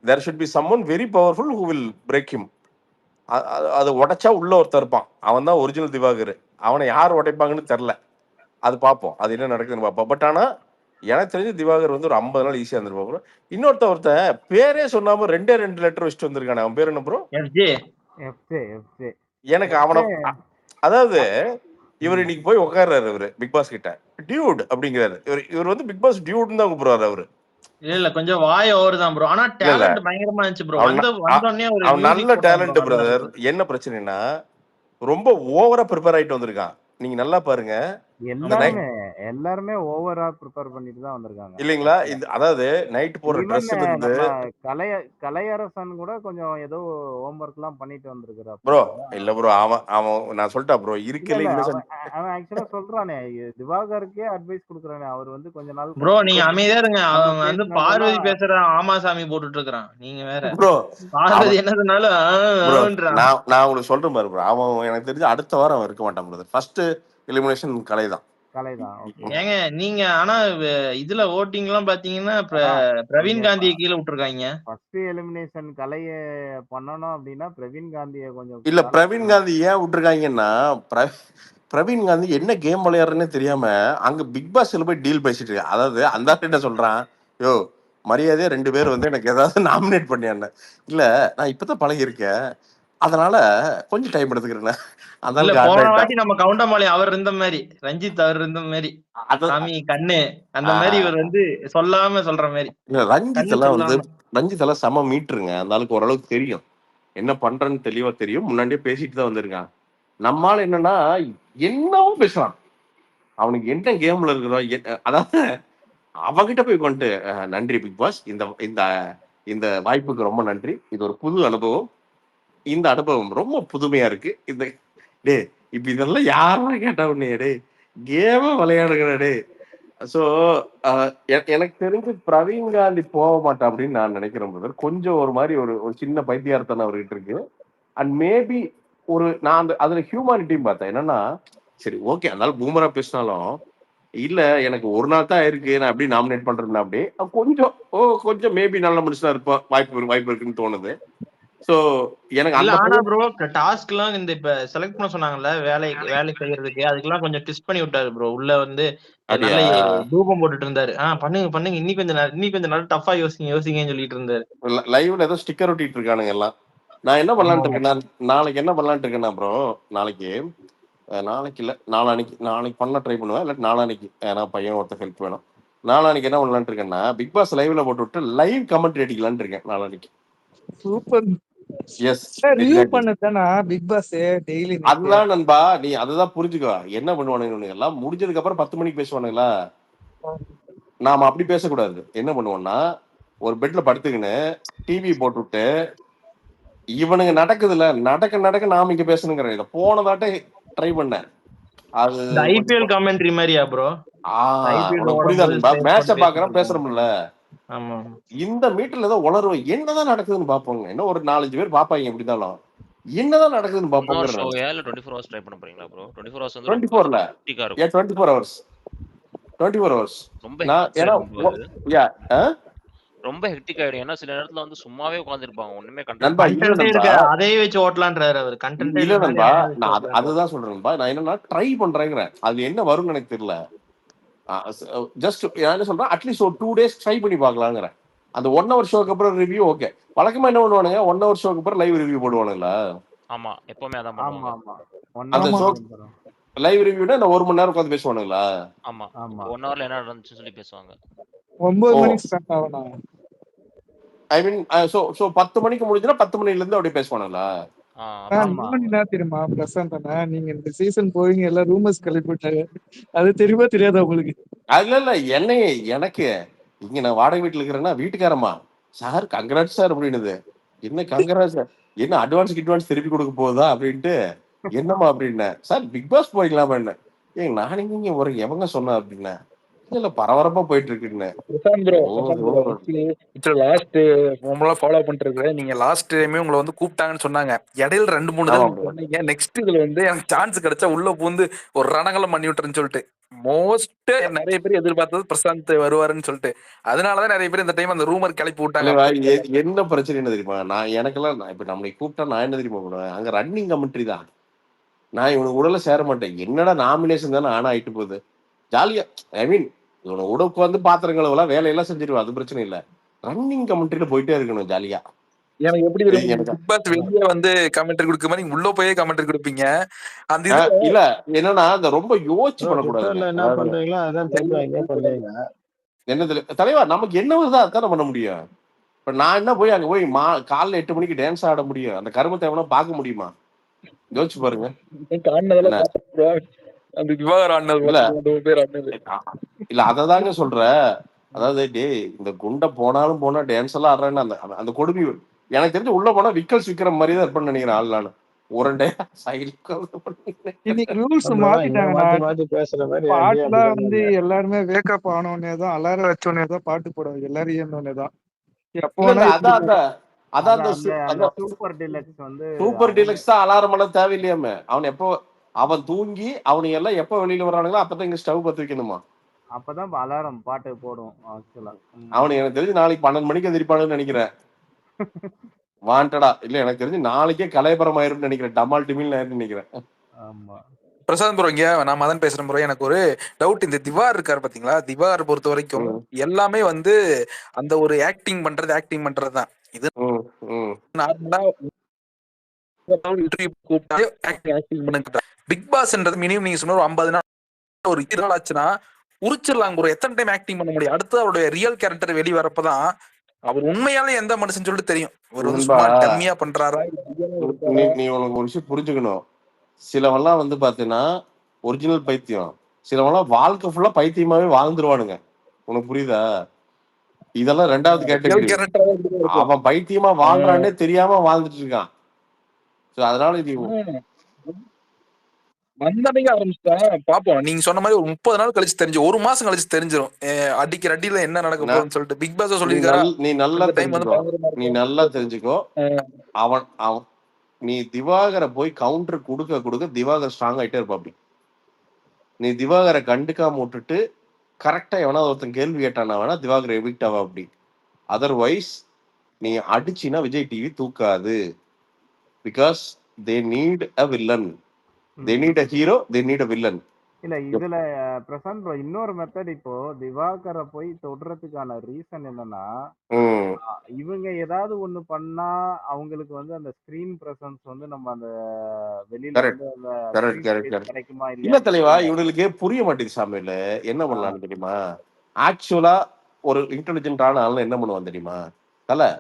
There should be someone very powerful who will break him. அது உடைச்சா உள்ள ஒருத்தர் இருப்பான், அவன் தான் ஒரிஜினல் திவாகர். அவனை யார் உடைப்பாங்கன்னு தெரியல. அது பார்ப்போம், அது என்ன நடக்குதுன்னு பார்ப்போம். பட் ஆனா எனக்கு தெரிஞ்சு திவாகர் வந்து ஒரு 50 நாள் ஈஸியா இருந்திருப்பா. ஒருத்தன் பேரே சொன்னாம 2 லெட்டர் வச்சுட்டு வந்திருக்கானே, அவன் பேர் என்ன ப்ரோ? எனக்கு அவனை, அதாவது இவர் இன்னைக்கு போய் உட்கார்றாரு இவரு பிக் பாஸ் கிட்ட, டியூட் அப்படிங்கிறாரு. இவர் வந்து பிக் பாஸ் டியூட்னு தான் கூப்பிடுறாரு அவரு. இல்ல கொஞ்சம் வாய் ஓவர் தான் ப்ரோ. ஆனா டேலண்ட் பயங்கரமா இருந்துச்சு ப்ரோ. அவன் நல்ல டேலண்ட் பிரதர். என்ன பிரச்சனைனா ரொம்ப ஓவரா ப்ரிப்பேர் ஆயிட்டு வந்திருக்கான். நீங்க நல்லா பாருங்க, எல்லாருமே ஓவரா ப்ரிப்பேர் பண்ணிட்டு தான் வந்திருக்காங்க இல்லைங்களா? ஆக்சுவலா. இது அதாவது நைட் போடுற ஈவன் ட்ரெஸ்ல இருந்து நம்ம கலையரசன் கூட கொஞ்சம் ஏதோ ஹோம்ஒர்க்லாம் பண்ணிட்டு வந்திருக்கிறாப்ல. ப்ரோ இல்ல ப்ரோ, அவன் அவன் நான் சொல்லிட்டா ப்ரோ இல்ல இருக்கல இல்ல இன்னசென்ட். அவன் ஆக்சுவலா சொல்றானே, திவாகருக்கே அட்வைஸ் கொடுக்குறானே. அவர் வந்து கொஞ்ச நாள் ப்ரோ கழிச்சு நீங்க கொஞ்சம் அமைதியா இருங்க. நம்ம அவன் வந்து பார்வதி பேசினதெல்லாம் பேசுற ஆமாசாமி போட்டுட்டு இருக்கிறான். நீங்க வேற ப்ரோ பார்வதி அவன் என்ன சொன்னாலும் ப்ரோ ஆன்றான். நான் உங்களுக்கு சொல்றேன் பாரு ப்ரோ, அவன் எனக்கு தெரிஞ்சு அடுத்த வாரம் அவன் இருக்க மாட்டான் ப்ரோ. ஃபர்ஸ்ட் எலிமினேஷன் கலை தான். கலைதான். ஓகே. ஏங்க நீங்க ஆனா இதுல ஓட்டிங் எல்லாம் பாத்தீங்கன்னா அதான் பிரவீன் நீங்க காந்தியை கீழே விட்டுருக்காங்க. ஃபர்ஸ்ட் எலிமினேஷன் கலைய பண்ணணும் அப்படின்னா பிரவீன் காந்தியை கொஞ்சம் இல்ல காலம் பிரவீன் காந்தி ஏன் விட்டுருக்காங்கன்னா, பிரவீன் காந்தி என்ன கேம் விளையாடுறேன்னு தெரியாம அங்க பிக் பாஸ்ல போய் டீல் பேசிட்டு இருக்கான். அதாவது அந்த கிட்ட சொல்றான், யோ மரியாதையா 2 பேர் வந்து எனக்கு ஏதாவது நாமினேட் பண்ணியான்னு. இல்ல நான் இப்பதான் பழகியிருக்கேன், அதனால கொஞ்சம் டைம் எடுத்துக்கிறேன். இல்ல அதனால போன காண்டாயிட்டான். வாட்டி நம்ம கவுண்டமலை அவர் இருந்த மாதிரி, ரஞ்சித் அவர் இருந்த மாதிரி, அது சாமி கண்ணு அந்த மாதிரி இவர் வந்து சொல்லாம சொல்ற மாதிரி, இல்ல ரஞ்சித் கண்ணு எல்லாம் வந்து சொல்லாம. ரஞ்சித் எல்லாம் செம மீட்டுருங்க. அந்த ஆளுக்கு ஓரளவுக்கு தெரியும் என்ன பண்றேன்னு தெளிவா தெரியும். முன்னாடியே பேசிட்டு தான் வந்திருக்கான். நம்மால என்னன்னா என்னவோ பேசுறான். அவனுக்கு என்ன கேம்ல இருக்கிறோம் அதாவது அவகிட்ட போய் கொண்டு நன்றி பிக் பாஸ், இந்த இந்த இந்த வாய்ப்புக்கு ரொம்ப நன்றி, இது ஒரு புது அனுபவம், இந்த அனுபவம் ரொம்ப புதுமையா இருக்கு. இந்த டே இப்ப இதெல்லாம் யாரா கேட்டா உடனே டே கேம விளையாடுகிற டே. ஸோ எனக்கு தெரிஞ்சு பிரவீன் காந்தி போக மாட்டான் அப்படின்னு நான் நினைக்கிறேன் brother. கொஞ்சம் ஒரு மாதிரி ஒரு சின்ன பைத்தியார்த்தனை அவர்கிட்ட இருக்கு. அண்ட் மேபி நான் அதுல ஹியூமானிட்டியும் பார்த்தேன். என்னன்னா சரி ஓகே அதனால பூமரா பேசினாலும் இல்ல எனக்கு ஒரு நாள் தான் இருக்கு, நான் எப்படி நாமினேட் பண்றேன்னா அப்படி கொஞ்சம் மேபி நல்ல மனுஷனா இருப்பா, வாய்ப்பு இருக்குன்னு தோணுது. சோ எனக்கு இல்ல அந்த ஆனா ப்ரோ டாஸ்க் எல்லாம் இந்த இப்ப செலக்ட் பண்ண சொன்னாங்கல்ல வேலை செய்யறதுக்கு, அதுக்கெல்லாம் கொஞ்சம் ட்விஸ்ட் பண்ணி விட்டாரு ப்ரோ. உள்ள வந்து நல்ல அப்படியா தூபம் போட்டுட்டு இருந்தாரு. பண்ணுங்க இன்னி கொஞ்சம் நல்லா டஃபா யோசிங்கன்னு சொல்லிட்டு இருந்தாரு. லைவ்ல ஏதோ ஸ்டிக்கர் ஒட்டிட்டு இருக்கானுங்க எல்லாம். நான் என்ன ஆமா பண்ணலான்ட்டு இருக்கேன், நாளைக்கு என்ன பண்ணலான்ட்டு இருக்கேன்னா ப்ரோ, நாளைக்கு நாளைக்கு இல்ல நாளைக்கு பண்ண ட்ரை பண்ணுவேன். இல்ல நாளானைக்கு, ஏன்னா பையன் ஒருத்த ஹெல்ப் வேணும். நாளானைக்கு என்ன பண்ணலான்ட்டு இருக்கேன்னா பிக் பாஸ் லைவ்ல போட்டு விட்டு லைவ் கமெண்ட் அடிக்கலான்னு இருக்கேன் நாளானைக்கு. சூப்பர். Yes review exactly. பண்ணதானா பிக் பாஸ் டெய்லி அதுதான் நண்பா, நீ அதுதான் புரிஞ்சுக்கோ. என்ன பண்ணுவானுங்க எல்லாம் முடிஞ்சதுக்கு அப்புறம் 10 மணிக்கு பேசுவானுங்களா, நாம அப்படி பேசக்கூடாது. என்ன பண்ணுவோம்னா ஒரு பெட்ல படுத்துக்கின்னு டிவி போட்டு விட்டு இவனுங்க நடக்குதுல்ல நடக்க நாம இங்க பேசணுங்கிற இதை போனதாட்ட ட்ரை பண்ணேன். அது இந்த ஐபிஎல் கமெண்ட்ரி மாதிரியா ப்ரோ? ஐபிஎல் உனக்கு புரியுதா ஓடும்போது நண்பா? மேட்ச பாக்குறோம் பேசிட்டு பேசுறோம்ல, ஆமா. இந்த மீட்டர்ல ஏதோ உளருவேன், என்னதான் நடக்குதுன்னு பாப்போங்க. இன்னும் ஒரு 4-5 பேர் பாப்பாங்க எப்படிதாலும், என்னதான் நடக்குதுன்னு பாப்போங்கிற. 24 hours ட்ரை பண்ண போறீங்களா ப்ரோ? 24 hours வந்து ரொம்ப 24ல ஹெக்டிக்கா இருக்கும். 24 hours 24 hours ரொம்ப நான் ஹெக்டிக்கா ஏன்னா இருக்கும் அது. ரொம்ப ஹெக்டிக் ஆயிடும். ஏன்னா சில நேரத்துல வந்து சும்மாவே உட்கார்ந்திருப்பாங்க. ஒண்ணுமே நண்பா கண்டென்ட் இல்ல கண்டென்ட்டே நண்பா இருக்கு, அதையே வச்சு ஓட்டலான்றாரு அவர். கண்டென்ட்டே இல்ல இல்லைனாலும் நண்பா, எதையாவது வச்சு நான் ஓட்டலான்றாரு. அதுதான் சொல்றேன் நண்பா. நான் என்னன்னா ட்ரை பண்றேங்கிறேன். அது என்ன வரும்னு எனக்கு தெரியல. ஜஸ்ட் என்ன சொல்றேன், அட்லீஸ்ட் ஒரு 2 days ட்ரை பண்ணி பார்க்கலாங்கிறேன். அந்த 1 hour ஷோக்கு அப்புறம் ரிவ்யூ ஓகே. வழக்கமா என்ன பண்ணுவானுங்க, 1 hour ஷோக்கு அப்புறம் லைவ் ரிவ்யூ போடுவானுங்களா? ஆமா, எப்பவுமே அதான் ஆமா பண்ணுவாங்க. ஆமா அந்த ஷோ லைவ் ரிவ்யூனா இந்த 1 மணி நேரம் உட்காந்து பேசுவானுங்களா? ஆமா, ஆமா 1 hourல என்ன நடந்துச்சுன்னு சொல்லி பேசுவாங்க. 9 ஓ மணிக்கு ஸ்டார்ட் ஆகணும். ஐ மீன் ஸோ 10 மணிக்கு முடிஞ்சுன்னா 10 மணில இருந்து அப்படியே பேசுவானுங்களா? ஆமா. ஆமா என்ன தெரியுமா பிரசாந்த், நீங்க இந்த சீசன் போவீங்க எல்லாம் ரூமர்ஸ் கிளப்பி விட்டாங்க. அது தெரியுமா தெரியாதா உங்களுக்கு? இல்ல எனக்கு இங்க நான் வாடகை வீட்டுல இருக்கிறேன்னா வீட்டுக்காரம்மா சார் கங்கராட்ஸ் சார் அப்படின்னுது. என்ன கங்கராட்ஸ், என்ன அட்வான்ஸ் திருப்பி கொடுக்க போகுதா அப்படின்ட்டு. என்னம்மா அப்படின்னேன். சார் பிக் பாஸ் போய்க்கலாமா என்ன? நானே இங்க ஒரு எவங்க சொன்னா அப்படின்னேன். இல்ல பரபரப்பா போயிட்டு இருக்குன்னு. பிரசாந்த் ப்ரோ ஆக்சுவலி லாஸ்ட் நம்மளாம் ஃபாலோ பண்ணிட்டு இருக்கு. நீங்க லாஸ்ட் டைமே உங்களை வந்து கூப்பிட்டாங்கன்னு சொன்னாங்க. இடையில 2-3 ஆமா தான் சொன்னீங்க. நெக்ஸ்ட் இதுல வந்து எனக்கு சான்ஸ் கிடைச்சா உள்ள பூந்து ஒரு ரணங்கலம் பண்ணி விட்டுருன்னு சொல்லிட்டு மோஸ்ட் நிறைய பேர் எதிர்பார்த்தது பிரசாந்த் வருவாருன்னு சொல்லிட்டு. அதனாலதான் நிறைய பேர் இந்த டைம் அந்த ரூமர் கிளப்பி விட்டாங்க. என்ன பிரச்சனை என்ன தெரியுமா, எனக்கெல்லாம் இப்ப நம்மளை கூப்பிட்டா நான் என்ன தெரியுமா பண்ணுவேன், அங்க ரன்னிங் கமெண்ட்ரி தான். நான் இவனுக்கு உடல சேர மாட்டேன். என்னடா நாமினேஷன் தானே ஆனா ஆயிட்டு போகுது, ஜாலியா ஐ மீன் இவனை உடவுக்கு வந்து பாத்திரங்களெல்லாம் வேலையெல்லாம் செஞ்சிருவேன், அது பிரச்சனை இல்லை. ரன்னிங் கமெண்ட்ரியில போயிட்டே இருக்கணும் ஜாலியா. எனக்கு எப்படி தெரியும், பிக் பாஸ் வெளியே வந்து கமெண்ட்ரி கொடுக்க மாதிரி உள்ள போயே கமெண்ட்ரி கொடுப்பீங்க. அந்த இது இல்ல என்னன்னா அந்த ரொம்ப யோசிச்சு பண்ணக்கூடாது. என்ன பண்றீங்களோ அதான் திரும்ப பண்ணுவீங்க. என்ன தலைவா, நமக்கு என்ன வருதோ அதானே பண்ண முடியும். இப்ப நான் என்ன போய் அங்க போய் காலைல 8 மணிக்கு டான்ஸ் ஆட முடியும்? அந்த கருமத்தை எவனா பார்க்க முடியுமா? யோசிச்சு பாருங்க. அந்த விவகாரம் ஆனது இல்ல 10 பேர் ஆனது. இல்ல அததாங்க சொல்ற. அதாவது டேய் இந்த குண்டை போனாலும் போனா டான்ஸ் எல்லாம் ஆடுறேன்னு அந்த அந்த கொடுமை எனக்கு தெரிஞ்சு உள்ள போனா விக்கல்ஸ் விக்கிற மாதிரி தான் இருப்பேன்னு நினைக்கிறேன். ஆள் நானு உரண்டே சைடு இன்னைக்கு ரூல்ஸ் bro, இங்க மாத்திட்டாங்கண்ணா. மாத்தி மாத்தி பேசுற மாதிரி அங்கேயும் பாட்டுலாம் அப்படிதான் வந்து இருந்தேன். எல்லாருமே வேக்கப் ஆனோடனே தான் அலாரம் வச்சோடனே தான் பாட்டு போடுவாங்க. எல்லாரும் ஏந்தோடனே தான். எப்போ இல்ல இல்ல வேணா அதான் எப்படி அதான் அது அந்த அந்த அந்த சூப்பர் டிலக்ஸ் வந்து சூப்பர் அவங்க டீலக்ஸ் தான் அலாரம் எல்லாம் தேவையில்லையாமே. அவன் எப்போ அவன் தூங்கி அவனுங்க எல்லாம் எப்போ வெளியில வர்றானுங்களோ அப்பதான் இங்க ஸ்டவ் பத்து வைக்கணுமா. அப்பதான் அலாரம் பாட்டு போடும் ஆக்சுவலா. அவனுக்கு எனக்கு தெரிஞ்சு நாளைக்கு 12 மணிக்கு எதிர்ப்பானுன்னு நினைக்கிறேன். வாண்டடா இல்ல எனக்கு தெரிஞ்சு நாளைக்கே கலைபரம் ஆயிரும்னு நினைக்கிறேன். டமால் டிமில் ஆயிரும்னு நினைக்கிறேன். ஆமா. பிரசாந்த் ப்ரோ, இங்க நான் மதன் பேசுறேன் ப்ரோ. எனக்கு ஒரு டவுட். இந்த திவார் இருக்காரு பாத்தீங்களா, திவார் பொறுத்த வரைக்கும் எல்லாமே வந்து அந்த ஒரு ஆக்டிங் பண்றதுதான். இது நார்மலா இன்டர்வியூ கூப்பிட்டா ஆக்டிங் பண்ணுங்க. பிக் பாஸ்ன்றது மினிமம் நீங்க சொன்ன ஒரு 50 நாள் ஒரு 20 நாள் ஆச்சுன்னா உரிச்சிடலாம் ப்ரோ. எத்தனை டைம் ஆக்டிங் பண்ண முடியும்? அடுத்து அவருடைய ரியல் கேரக்டர் வெளியே வரப்பதான் அவர் உண்மையாலே எந்த மனுஷன் சொல்லிட்டு தெரியும். ஒரு வந்து சும்மா டம்மியா பண்றாரா. நீ உனக்கு ஒரு விஷயம் புரிஞ்சுக்கணும். சிலவெல்லாம் வந்து பாத்தீங்கன்னா ஒரிஜினல் பைத்தியம், சிலவெல்லாம் வாழ்க்கை ஃபுல்லா பைத்தியமாவே வாழ்ந்துருவானுங்க. உனக்கு புரியுதா? இதெல்லாம் 2வது கேட்டகரி. அவன் பைத்தியமா வாழ்றானே தெரியாம வாழ்ந்துட்டு இருக்கான். அதனால இது வந்தனைக்கு ஆரம்பிச்சுட்டா பாப்போம். நீங்க சொன்ன மாதிரி ஒரு 30 நாள் கழிச்சு தெரிஞ்சு, ஒரு மாசம் கழிச்சு தெரிஞ்சிடும் அடிக்கிற அடியில என்ன நடக்க போகுதுன்னு சொல்லிட்டு. பிக் பாஸ் சொல்லிருக்காரா? நீ நல்லா தெரிஞ்சுக்கோ. அவன் நீ திவாகரை போய் கவுண்டர் கொடுக்க கொடுக்க திவாகர் ஸ்ட்ராங் ஆயிட்டே இருப்பா. அப்படி நீ திவாகரை கண்டுக்காம விட்டுட்டு கரெக்டா எவனா ஒருத்தன் கேள்வி கேட்டானா வேணா திவாகர் எவிக்ட் ஆவா. அப்படி அதர்வைஸ் நீ அடிச்சினா விஜய் டிவி தூக்காது. Because they need a villain, they need a hero, they need a villain. இல்ல இதுல பிரசாந்த் ப்ரோ இன்னொரு மெத்தட். இப்போ திவாகரை போய் தொடுறதுக்கான ரீசன் என்னன்னா, இவங்க ஏதாவது ஒண்ணு பண்ணா அவங்களுக்கு வந்து அந்த ஸ்கிரீன் பிரசன்ஸ் வந்து நம்ம அந்த வெளியில வந்து அந்த கிடைக்குமா இல்ல இல்லையா தலைவா, இவனுக்கு புரிய மாட்டேங்குது. சாமியில என்ன பண்ணலாம்னு தெரியுமா? ஆக்சுவலா ஒரு இன்டெலிஜென்டான ஆள் என்ன பண்ணுவான் தெரியுமா? தல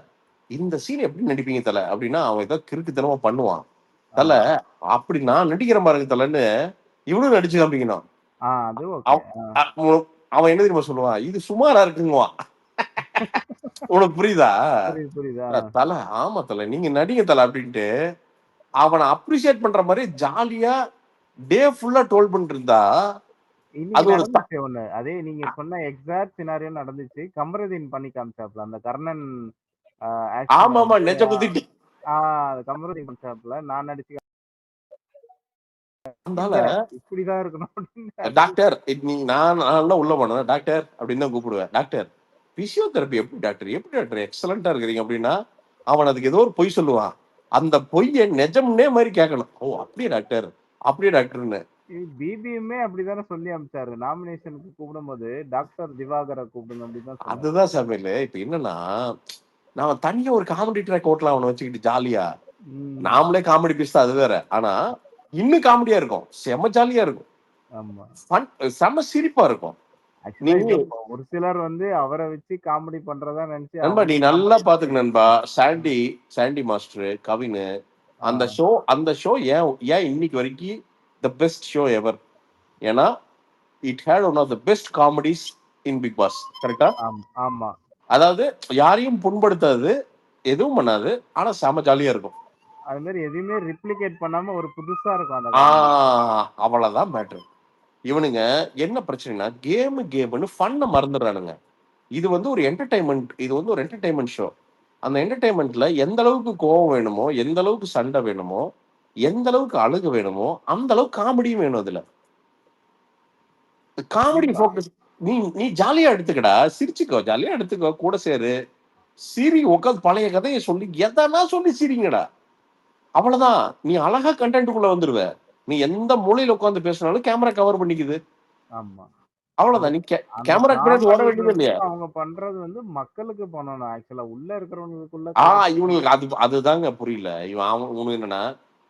இந்த சீன் எப்படி நடிப்பீங்க தல அப்படின்னா அவன் ஏதோ கிறுக்குத்தனமா பண்ணுவான். தல அப்படி நான் நடிக்கிற பாருங்க தலன்னு இவனும் நடிச்சு காமிக்கணும். அவன் என்ன தெரியுமா சொல்லுவான்? இது சுமாரா இருக்குங்குவான். உனக்கு புரியுதா? தல ஆமா தல நீங்க நடிங்க தல அப்படின்ட்டு அவனை அப்ரிசியேட் பண்ற மாதிரி ஜாலியா டே ஃபுல்லா டோல் பண்ணிட்டு இருந்தா அது ஒரு ஒண்ணு. அதே நீங்க சொன்ன எக்ஸாக்ட் சினாரியோ நடந்துச்சு. கமருதீன் பண்ணி காமிச்சாப்ல அந்த கர்ணன். ஆமா ஆமா நெஜ குத்திட்டு கமருதீன் காமிச்சாப்ல நான் நடிச்சு இப்படிதான் இருக்கணும். டாக்டர் நான் உள்ள போனேன் டாக்டர் அப்படின்னு தான் கூப்பிடுவேன். டாக்டர் பிசியோதெரபி எப்படி டாக்டர் எக்ஸலண்டா இருக்கிறீங்க அப்படின்னா அவன் அதுக்கு ஏதோ ஒரு பொய் சொல்லுவான். அந்த பொய்யை நிஜம்னே மாதிரி கேட்கணும். ஓ அப்படியே டாக்டர்னு. பிபிஎம்மே அப்படிதானே சொல்லி அமிச்சாரு. நாமினேஷனுக்கு கூப்பிடும் போது டாக்டர் திவாகரை கூப்பிடுங்க அப்படிதான். அதுதான் சமையல். இப்ப என்னன்னா நான் தனியா ஒரு காமெடி ட்ராக் ஓட்டலாம் அவனை வச்சுக்கிட்டு ஜாலியா. நாமளே காமெடி பீஸ் தான் அது வேற. ஆனா இன்னும் காமெடியா இருக்கும், செம ஜாலியா இருக்கும், செம சிரிப்பா இருக்கும். ஒரு சிலர் வந்து அவரை வச்சு காமெடி பண்றதா நினைச்சு நண்பா நீ நல்லா பாத்துக்க நண்பா. சாண்டி மாஸ்டர், கவின் அந்த ஷோ ஏன் இன்னைக்கு வரைக்கும் த பெஸ்ட் ஷோ எவர். ஏன்னா it had one of the best comedies in Bigg Boss. கரெக்டா? ஆமா. அதாவது யாரையும் புண்படுத்தாது, எதுவும் பண்ணாது, ஆனா செம ஜாலியா இருக்கும். அது மாதிரி எதுவுமே ரிப்ளிகேட் பண்ணாம ஒரு புதுசா இருக்கும். அவ்வளவுதான் மேட்டர். இவனுங்க என்ன பிரச்சனைனா கேம்னு ஃபன்னை மறந்துடுறானுங்க. இது வந்து ஒரு என்டர்டைன்மெண்ட் ஷோ. அந்த என்டர்டைன்மெண்ட்ல எந்த அளவுக்கு கோவம் வேணுமோ, எந்த அளவுக்கு சண்டை வேணுமோ, எந்த அளவுக்கு அழுக வேணுமோ அந்த அளவுக்கு காமெடியும் வேணும். அதுல காமெடி ஃபோக்கஸ். நீ ஜாலியா எடுத்துக்கடா, சிரிச்சுக்கோ, ஜாலியா எடுத்துக்கோ, கூட சேரு, சிரி, உட்காந்து பழைய கதையை சொல்லி எதனா சொல்லி சிரிங்கடா. அவ்வளவுதான். நீ அழகா கண்டென்ட்டுக்குள்ள வந்துருவ. நீ எந்த மூலையில உட்காந்து பேசினாலும் கேமரா கவர் பண்ணிக்குது. அவ்வளவுதான். நீ கேமரா பின்னாடி ஓட வேண்டியது இல்லையா? அவங்க பண்றது வந்து மக்களுக்கு பண்ணணும். ஆக்சுவலா உள்ள இருக்கிறவங்களுக்குள்ள இவங்களுக்கு அதுதாங்க புரியல. உனக்கு என்னன்னா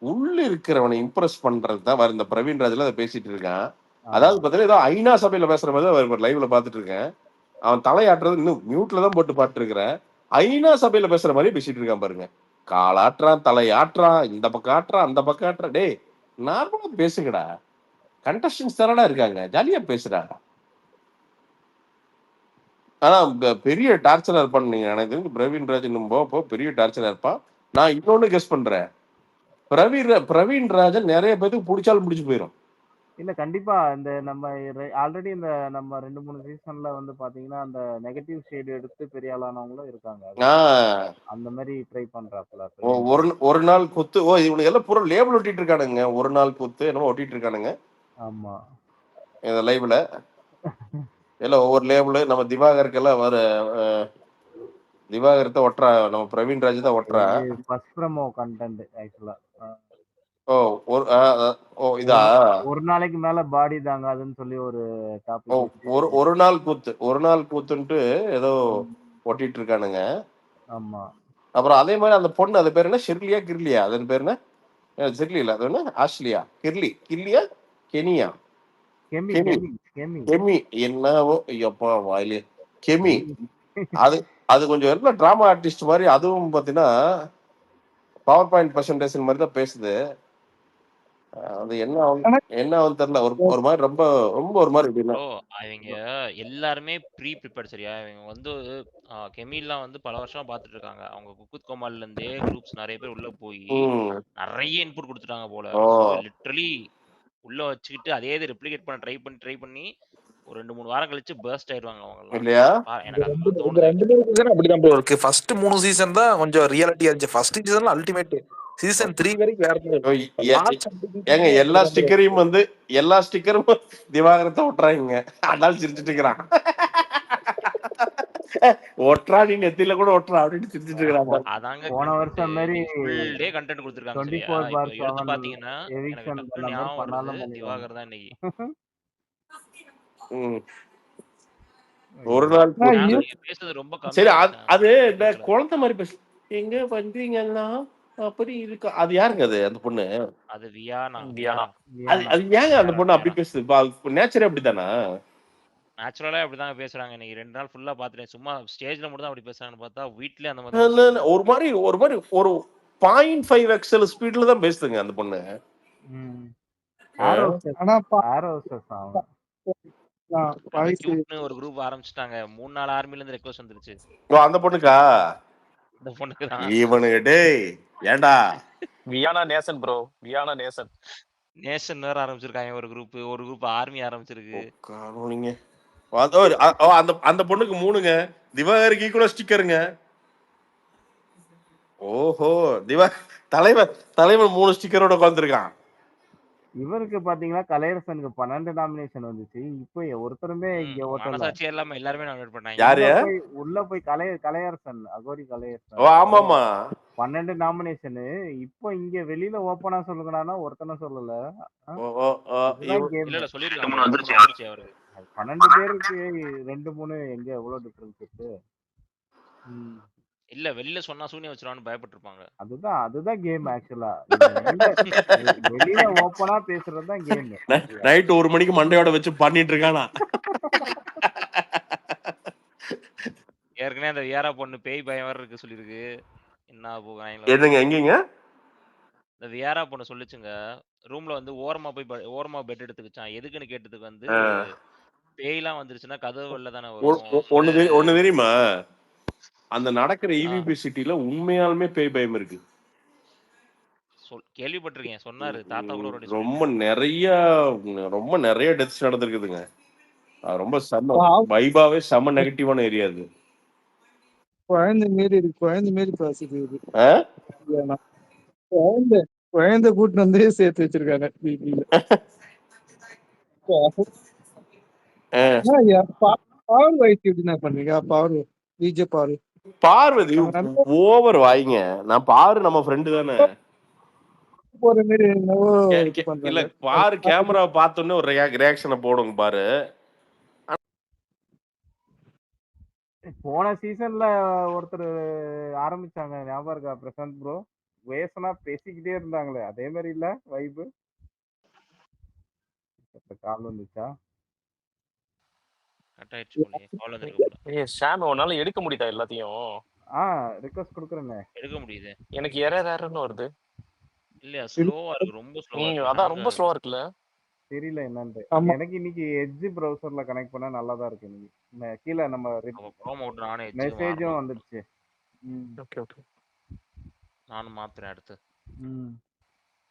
உள்ள இருக்கிறவனை இம்ப்ரெஸ் பண்றதுதான் வேற. இந்த பிரவீன் ராஜ்ல அதை பேசிட்டு இருக்கான். அதாவது பாத்தீங்கன்னா ஏதோ ஐநா சபையில பேசுற மாதிரி லைவ்ல பாத்துட்டு இருக்கேன். அவன் தலையாட்டுறது இன்னும் மியூட்ல தான் போட்டு பாட்டு இருக்கிறேன். ஐநா சபையில பேசுற மாதிரி பேசிட்டு இருக்கான் பாருங்க. காலாட்டுறான், தலையாட்டுறான், இந்த பக்கம் ஆட்டுறான், அந்த பக்கம் ஆட்டுறான். டே நார்மலா பேசுங்கடா. கண்டஸ்டன்ஸ் தானடா இருக்காங்க, ஜாலியா பேசுறா. ஆனா பெரிய டார்ச்சரா இருப்பான்னு நீங்க எனக்கு தெரிஞ்சு பிரவீன் ராஜ் இன்னும் போக பெரிய டார்ச்சரா இருப்பான். நான் இன்னொன்னு கெஸ் பண்றேன், பிரவீன் ராஜன் நிறைய பேருக்கு பிடிச்சாலும் பிடிச்சு போயிடும். இல்ல கண்டிப்பா இந்த நம்ம ஆல்ரெடி இந்த நம்ம 2-3 சீசன்ல வந்து பாத்தீங்கன்னா அந்த நெகட்டிவ் ஷேட் எடுத்து பெரிய ஆளானவங்களும் இருக்காங்க. அந்த மாதிரி ட்ரை பண்றாப்ல. ஒரு நாள் குத்து. இவனுக்கு எல்லாம் பூரா லேபிள் ஒட்டிட்டு இருக்கானுங்க. ஒரு நாள் குத்து என்னமோ ஒட்டிட்டு இருக்கானுங்க. ஆமா, இந்த லைவ்ல எல்லாம் ஒவ்வொரு லேபிள். நம்ம திவாகருக்கெல்லாம் வர திவாகரத்தை ஒட்டுறா, நம்ம பிரவீன் ராஜ் தான் ஒட்டுறா. ஃபர்ஸ்ட் ப்ரோமோ கண்டென்ட் ஆக்சுவலா. இதா ஒரு நாளைக்கு மேல பாடி தாங்காதுன்னு சொல்லி ஒரு டாபிக். ஒரு நாள் கூத்துன்ட்டு ஏதோ ஒட்டிட்டு இருக்கானுங்க. ஆமா. அப்புறம் அதே மாதிரி அந்த பொண்ணு, அது பேர் என்ன, ஷெர்லியா கிர்லியா, அதன் பேர் என்ன, ஷெர்லி இல்ல, அது என்ன, ஆஸ்லியா கிர்லியா கெனியா கெமி என்னவோ ஐயப்பா வாயிலே கெமி. அது கொஞ்சம் எல்லாம் டிராமா ஆர்டிஸ்ட் மாதிரி. அதுவும் பாத்தீங்கன்னா பவர் பாயிண்ட் பிரசன்டேஷன் மாதிரி தான் பேசுது. அது என்ன ஆகும் தெரியல. ஒரு மாதிரி ரொம்ப ஒரு மாதிரி எப்படின்னா அவங்க எல்லாருமே ப்ரீ ப்ரிப்பேர்ட். சரியா, இவங்க வந்து கெமிலாம் வந்து பல வருஷமா பாத்துட்டு இருக்காங்க. அவங்க குக்குத் கோமால்ல இருந்தே குரூப்ஸ் நிறைய பேர் உள்ள போய் நிறைய இன்புட் கொடுத்துட்டாங்க போல. லிட்டரலி உள்ள வச்சுக்கிட்டு அதே இது ரெப்ளிகேட் பண்ண ட்ரை பண்ணி ஒரு 2-3 வாரம் கழிச்சு பர்ஸ்ட் ஆயிடுவாங்க அவங்க இல்லையா. அப்படிதான் ப்ரோ இருக்கு. ஃபர்ஸ்ட் 3 சீசன் தான் கொஞ்சம் ரியாலிட்டியா இருந்துச்சு. ஃபர்ஸ்ட் சீசன்ல அல்டிமேட். சீசன் 3 வரைக்கும் ஏங்க எல்லா ஸ்டிக்கரும் திவாகரத்தை ஒட்டுறாங்க. அதனால சிரிச்சுட்டு இருக்கிறான். ஒட்றா நீ நெத்தில கூட ஒட்றா அப்படின்னு சிரிச்சுட்டு இருக்கிறாங்க. அதாங்க போன வருஷம் மாதிரி ஃபுல் டே கண்டென்ட் கொடுத்திருக்காங்க. 24/7 எடுத்து பாத்தீங்கன்னா எனக்கு டக்குனு ஞாபகம் வருது திவாகர் தான் இன்னைக்கு. ஒரு நாள் பேசுறது ரொம்ப கம்மி. சரி, அது இந்த குழந்தை மாதிரி பேசு. எங்க பண்றீங்கன்னா அப்படி இருக்கு. அது யாருங்க அது? அந்த பொண்ணு அது வியானா. அது ஏங்க அந்த பொண்ணு அப்படி பேசுது? நேச்சரே அப்படித்தானா? நேச்சுரலா அப்படிதாங்க பேசுறாங்க. இன்னைக்கு 2 நாள் ஃபுல்லா பாத்துட்டேன். சும்மா ஸ்டேஜ்ல மட்டும் தான் அப்படி பேசுறாங்கன்னு பார்த்தா வீட்லயே அந்த மாதிரி ஒரு மாதிரி ஒரு 0.5 எக்ஸல் ஸ்பீட்ல தான் பேசுதுங்க அந்த பொண்ணு. ஒரு குரூப் ஆரம்பிச்சிட்டாங்க. 3-4 ஆர்மில இருந்து ரெக்வெஸ்ட் வந்துருச்சு. அந்த பொண்ணுக்கா? அந்த பொண்ணுக்கு தான். இவனுக்கு டேய் ஏண்டா வியானா நேசன் ப்ரோ, வியானா நேசன் வேற ஆரம்பிச்சிருக்காங்க. ஒரு குரூப் ஆர்மி ஆரம்பிச்சிருக்கு. காணோங்க. அந்த பொண்ணுக்கு 3ங்க. திவாகருக்கு கூட ஸ்டிக்கருங்க. ஓஹோ, தலைவன் 3 ஸ்டிக்கரோட உட்கார்ந்துருக்கான். இவருக்கு பாத்தீங்கன்னா கலையரசனுக்கு 12 நாமினேஷன் வந்துச்சு. இப்போ ஒருத்தருமே இங்க ஓட்டல. மனசாட்சி எல்லாமே எல்லாரும் நாமினேட் பண்ணாங்க. யாரு உள்ள போய் கலையரசன், அகோரி கலையரசன். ஆமாமா 12 நாமினேஷன். இப்போ இங்க வெளியில ஓபனா சொல்லுங்கடானா ஒருத்தனை சொல்லல. இல்ல சொல்லிருக்காங்க வந்துருச்சு அவருக்கு. 12 பேருக்கு 2-3 எங்க எவ்வளவு டிஃபரன்ஸ் இருக்கு? இல்ல வெளியில சொன்னா சூனிய வச்சிருவான்னு பயப்பட்டிருப்பாங்க. அதுதான் கேம் ஆக்சுவலா. வெளியில ஓபனா பேசுறது தான் கேம். நைட் 1 மணிக்கு மண்டையோட வச்சு பண்ணிட்டு இருக்கானா? ஏற்கனவே அந்த வியாரா பொண்ணு பேய் பயம் வேற இருக்கு சொல்லிருக்கு. என்ன போகாங்க என்னங்க எங்கங்க? இந்த வியாரா பொண்ணு சொல்லுச்சுங்க, ரூம்ல வந்து ஓரமா பெட் எடுத்து வச்சான். எதுக்குன்னு கேட்டதுக்கு வந்து பேய்லாம் வந்துருச்சுன்னா கதவு வெளில தானே வரும். ஒண்ணு தெரியுமா? அந்த நடக்கிற EVP சிட்டில உண்மையாலுமே பேய் பயம் இருக்கு. கேள்விப்பட்டிருக்கேன், சொன்னாரு தாத்தா கூட. ரொம்ப நிறைய டெத்ஸ் நடந்திருக்குதுங்க. ரொம்ப வைபாவே செம நெகட்டிவான ஏரியா அது. குழந்தை மாரி பேசுது இது. குழந்தை கூட்டு வந்து சேர்த்து வச்சிருக்காங்க வீட்டுல. பவர் வைஸ் எப்படின்னா பண்ணுங்க? பவர் விஜய் பார்வதி ஓவர் வாய்ங்க. நான் பாரு நம்ம ஃப்ரெண்டு தானே. போற மாதிரி இல்ல பாரு, கேமரா பார்த்தோன்னே ஒரு ரியாக்ஷனை போடுங்க பாரு. போன சீசன்ல ஒருத்தர் ஆரம்பிச்சாங்க, ஞாபகம் இருக்கா பிரசாந்த் ப்ரோ? வேசனா பேசிக்கிட்டே இருந்தாங்களே, அதே மாதிரி இல்ல வைப்? கால் வந்துச்சா? ஷாம் உன்னால எடுக்க முடியுதா எல்லாத்தையும்? ரிக்வெஸ்ட் கொடுக்குறேனே. எடுக்க முடியுது. எனக்கு எரர்னு வருது. இல்ல ஸ்லோவா இருக்கு, ரொம்ப ஸ்லோவா. அதான் ரொம்ப ஸ்லோவா இருக்குல்ல. தெரியல என்னன்ட்டு. ஆமா. எனக்கு இன்னைக்கு எட்ஜ் ப்ரௌசர்ல கனெக்ட் பண்ணா நல்லா தான் இருக்கு இன்னைக்கு. கீழ நம்ம அப்ப க்ரோம் அவுட் நானே எட்ஜுக்கு மெசேஜும் மாறணும். வந்துடுச்சு. Okay okay. நானும் மாத்துறேன் அடுத்து.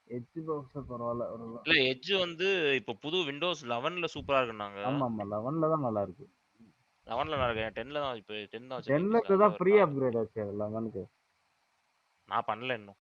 எட்ஜ் ப்ரௌசர் பரவாயில்ல. இல்ல எட்ஜ் வந்து இப்போ புது விண்டோஸ் 11ல சூப்பரா இருக்குன்னாங்க. ஆமா 11ல தான் நல்லா இருக்கு. 11ல நல்லா இருக்கு. 10ல தான் இப்போ 10 தான் 10ல வச்சிருக்கேன். தான் ஃப்ரீ அப்கிரேட் ஆச்சு 11க்கு. நான் பண்ணல இன்னும்.